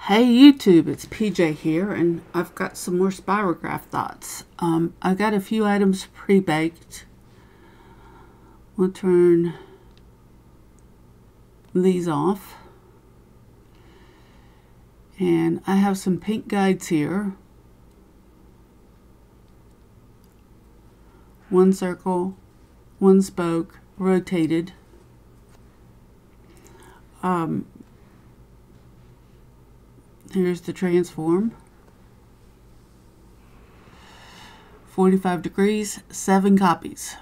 Hey YouTube, it's PJ here, and I've got some more Spirograph thoughts. I've got a few items pre-baked. We'll turn these off. And I have some pink guides here. One circle, one spoke, rotated. Here's the transform. 45 degrees, 7 copies.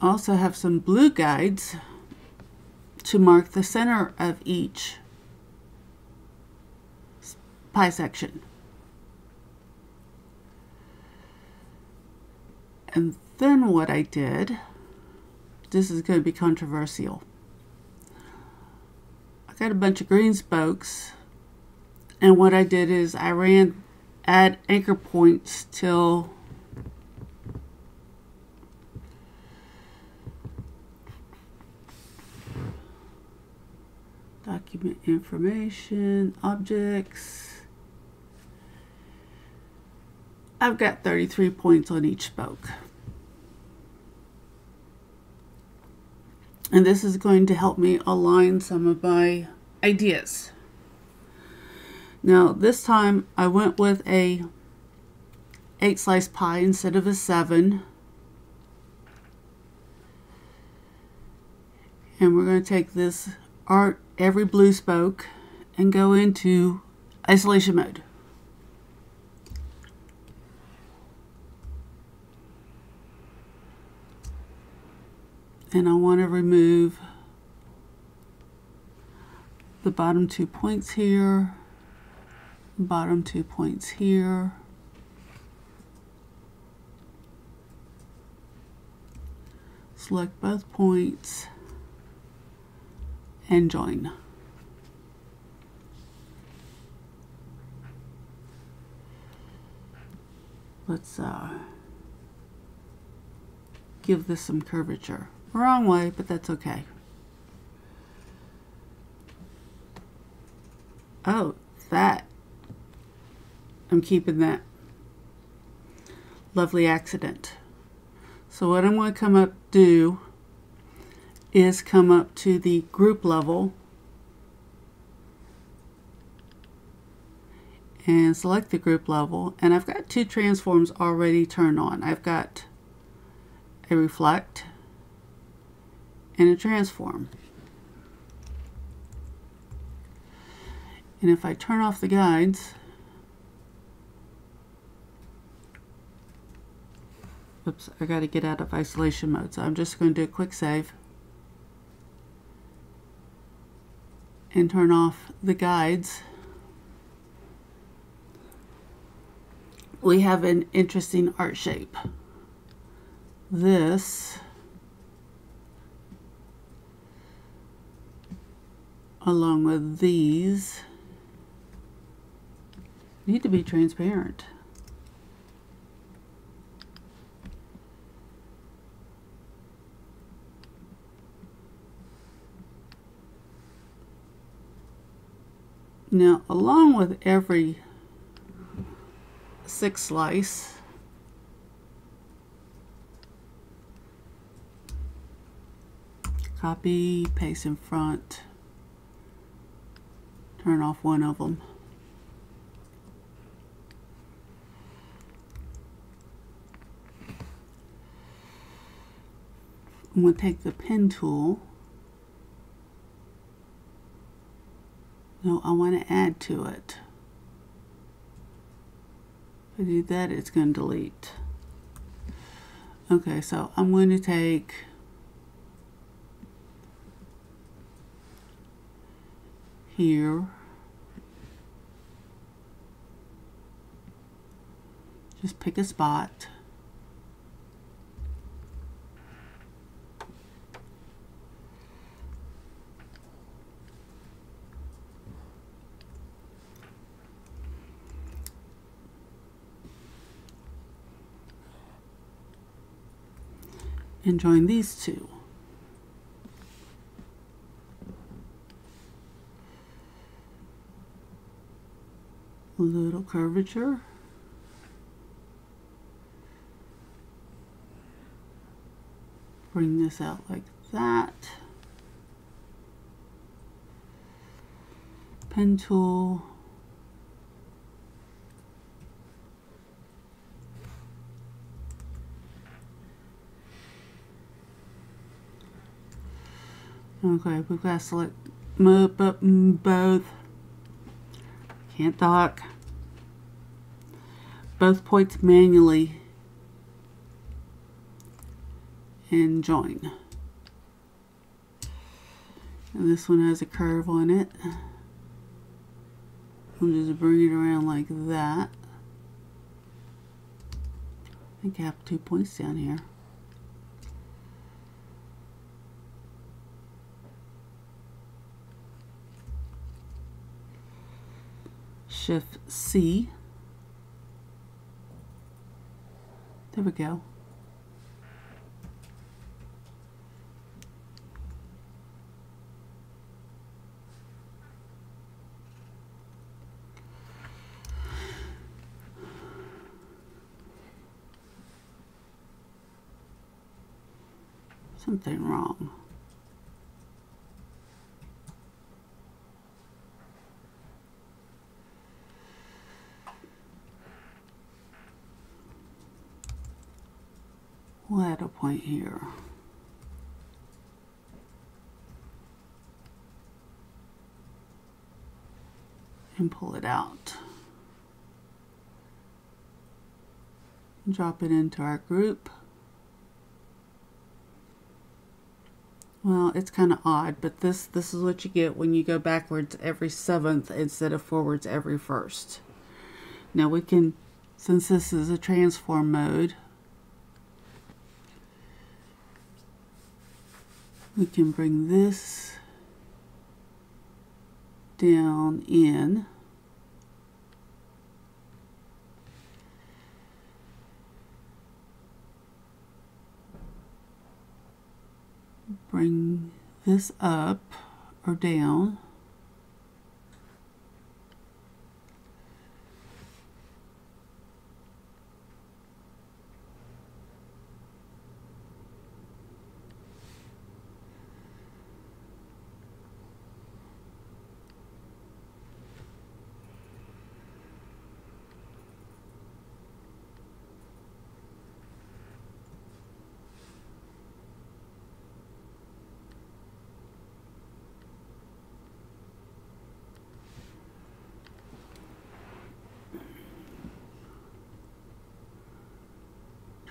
Also have some blue guides to mark the center of each pie section. And then what I did, this is going to be controversial. I got a bunch of green spokes, and what I did is I add anchor points till document information, objects. I've got 33 points on each spoke. And this is going to help me align some of my ideas. Now this time I went with a 8 slice pie instead of a 7. And we're going to take this every blue spoke and go into isolation mode. And I want to remove the bottom 2 points here, bottom 2 points here. Select both points and join. Let's give this some curvature. Wrong way, but that's okay. Oh, that. I'm keeping that. Lovely accident. So what I'm going to come up do is come up to the group level and select the group level, and I've got 2 transforms already turned on. I've got a reflect and a transform. And if I turn off the guides, oops, I got to get out of isolation mode, so I'm just going to do a quick save and turn off the guides. We have an interesting art shape. This along with these need to be transparent. Now, along with every 6 slice, copy, paste in front, turn off one of them. I'm going to take the pen tool. No, I want to add to it. If I do that, it's going to delete. Okay, so I'm going to take here, just pick a spot, and join these two. A little curvature. Bring this out like that. Pen tool. Okay, we've got to select both. Can't talk. Both points manually and join. And this one has a curve on it. We'll just bring it around like that. I think I have 2 points down here. Shift C. There we go. Something wrong. We'll add a point here. And pull it out. Drop it into our group. Well, it's kind of odd, but this is what you get when you go backwards every 7th instead of forwards every 1st. Now we can, since this is a transform mode, we can bring this down in. Bring this up or down.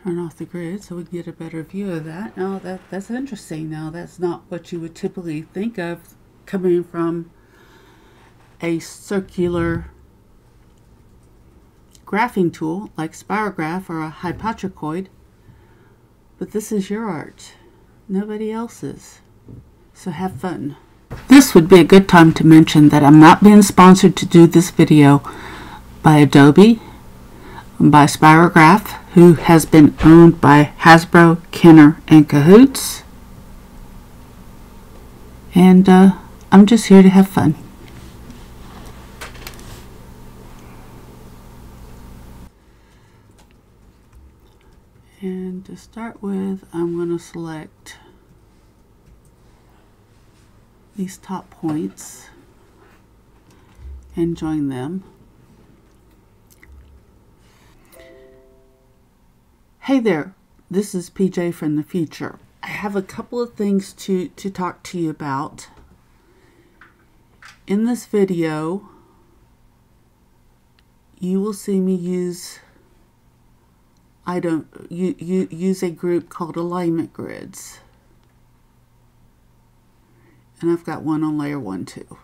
Turn off the grid so we can get a better view of that. Now that's interesting. Now that's not what you would typically think of coming from a circular graphing tool like Spirograph or a hypotrichoid. But this is your art, nobody else's. So have fun. This would be a good time to mention that I'm not being sponsored to do this video by Adobe, by Spirograph, who has been owned by Hasbro, Kenner, and Cahoots. And I'm just here to have fun. And to start with, I'm going to select these top points and join them. Hey there, this is PJ from the future. I have a couple of things to talk to you about. In this video, you will see me use use a group called alignment grids. And I've got one on layer 1 too.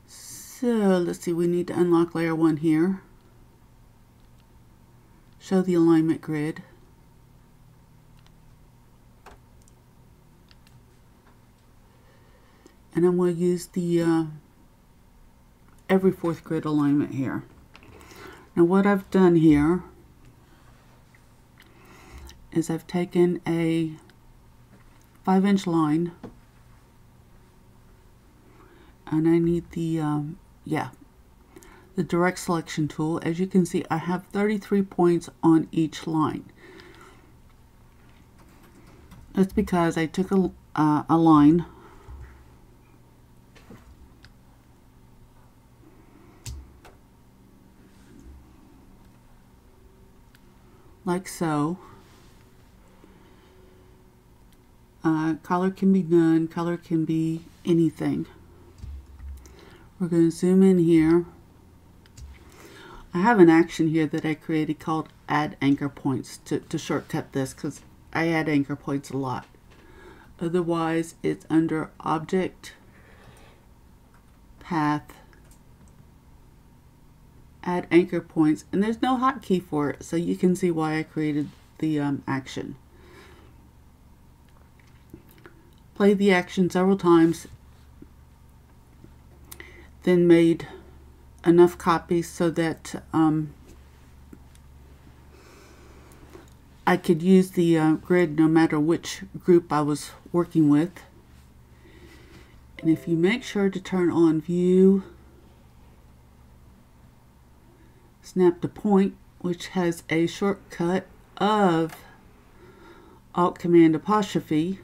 So let's see, we need to unlock layer 1 here. Show the alignment grid. And I'm going to use the every 4th grid alignment here. Now what I've done here is I've taken a 5-inch line. And I need the, the direct selection tool. As you can see, I have 33 points on each line. That's because I took a line like so. Color can be none, color can be anything. We're going to zoom in here. I have an action here that I created called add anchor points to shortcut this, because I add anchor points a lot. Otherwise, it's under object, path, add anchor points, and there's no hotkey for it, so you can see why I created the action. Played the action several times, then made enough copies so that I could use the grid no matter which group I was working with. And if you make sure to turn on view, snap to point, which has a shortcut of Alt Command apostrophe,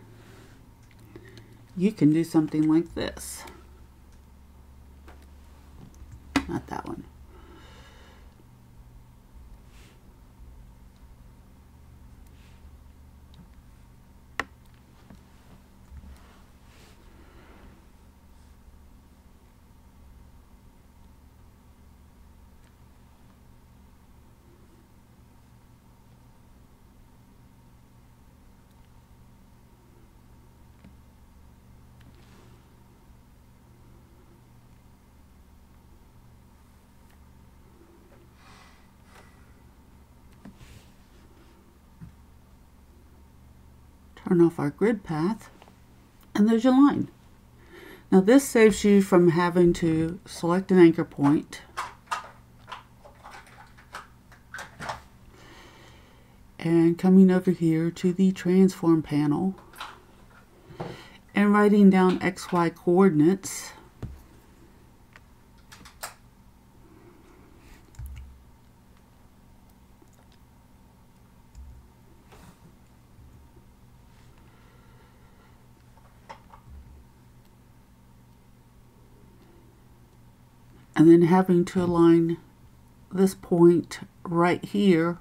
you can do something like this. Not that one. Turn off our grid path, and there's your line. Now this saves you from having to select an anchor point and coming over here to the transform panel and writing down XY coordinates. And then having to align this point right here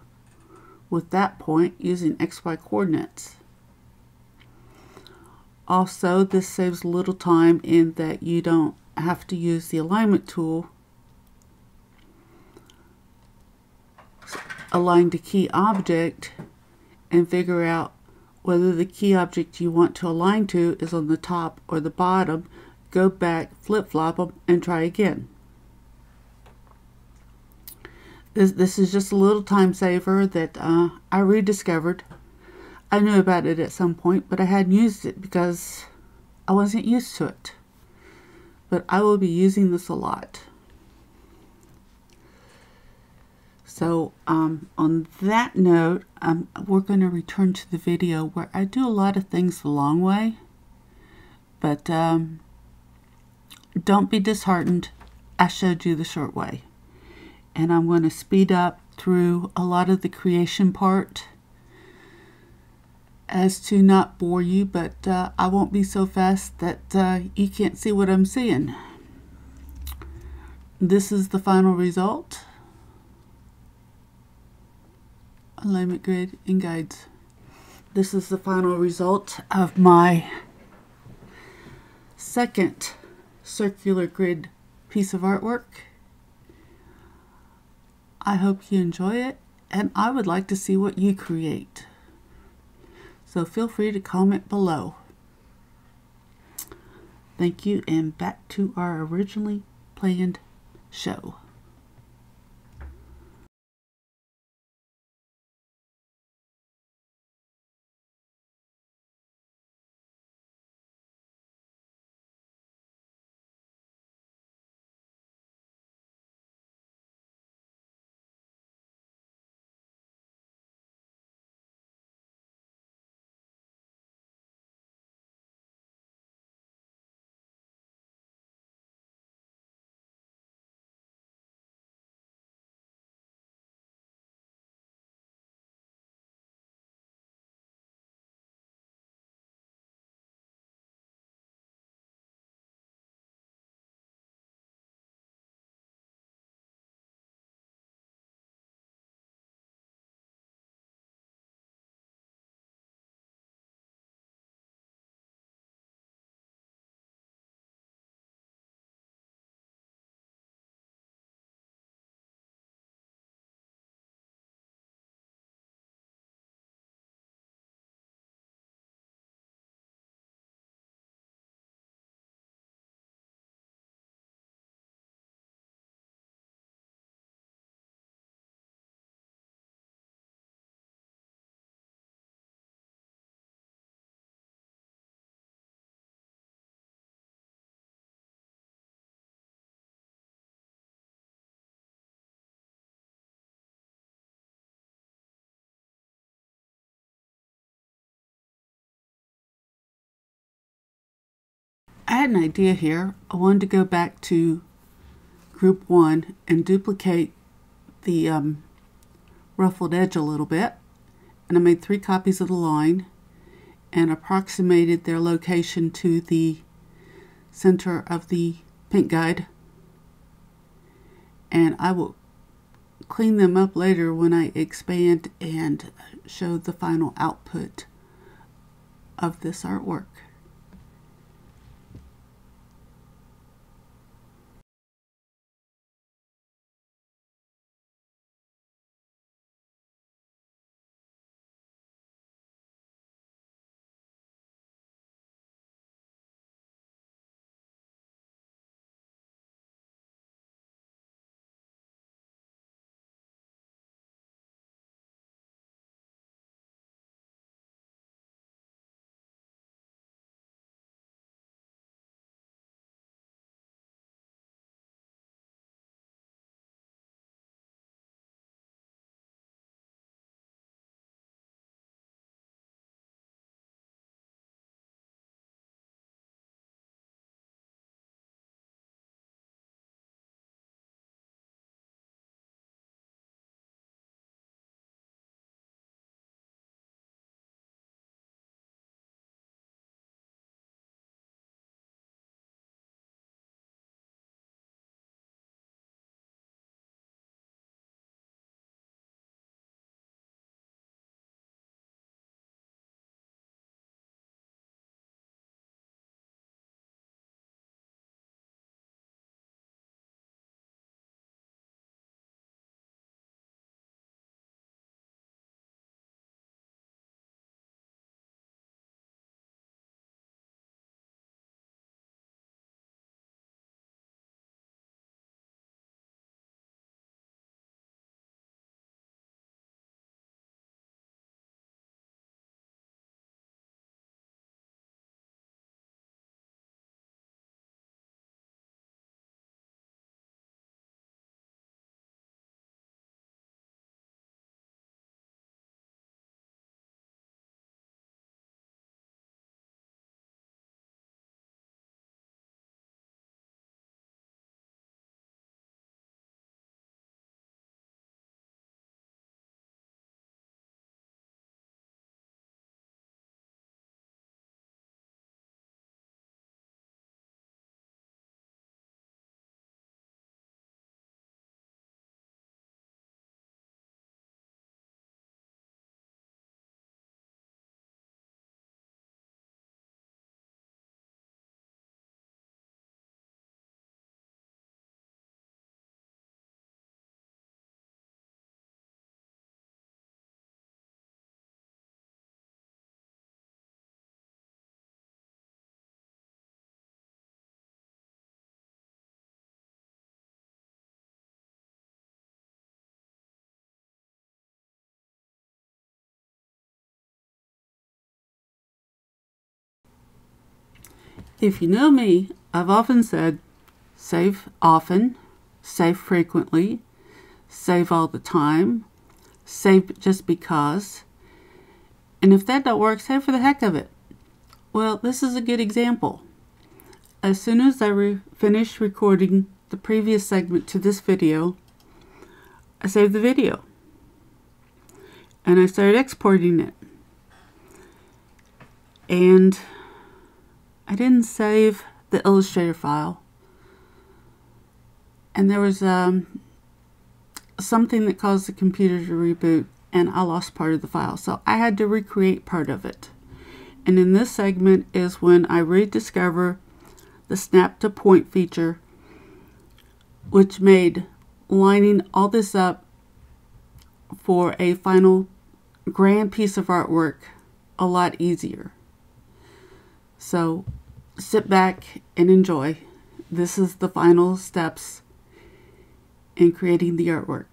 with that point using XY coordinates. Also, this saves a little time in that you don't have to use the alignment tool. Align to key object and figure out whether the key object you want to align to is on the top or the bottom. Go back, flip-flop them, and try again. This is just a little time saver that I rediscovered. I knew about it at some point, but I hadn't used it because I wasn't used to it. But I will be using this a lot. So on that note, we're going to return to the video where I do a lot of things the long way. But don't be disheartened. I showed you the short way. And I'm going to speed up through a lot of the creation part as to not bore you, but I won't be so fast that you can't see what I'm seeing. This is the final result. Alignment grid and guides. This is the final result of my second circular grid piece of artwork. I hope you enjoy it, and I would like to see what you create. So feel free to comment below. Thank you, and back to our originally planned show. I had an idea here. I wanted to go back to group 1 and duplicate the ruffled edge a little bit. And I made 3 copies of the line and approximated their location to the center of the paint guide. And I will clean them up later when I expand and show the final output of this artwork. If you know me, I've often said, save often, save frequently, save all the time, save just because. And if that don't work, save for the heck of it. Well, this is a good example. As soon as I finished recording the previous segment to this video, I saved the video. And I started exporting it. And I didn't save the Illustrator file. And there was something that caused the computer to reboot, and I lost part of the file. So I had to recreate part of it. And in this segment is when I rediscover the snap to point feature, which made lining all this up for a final grand piece of artwork a lot easier. So sit back and enjoy. This is the final steps in creating the artwork.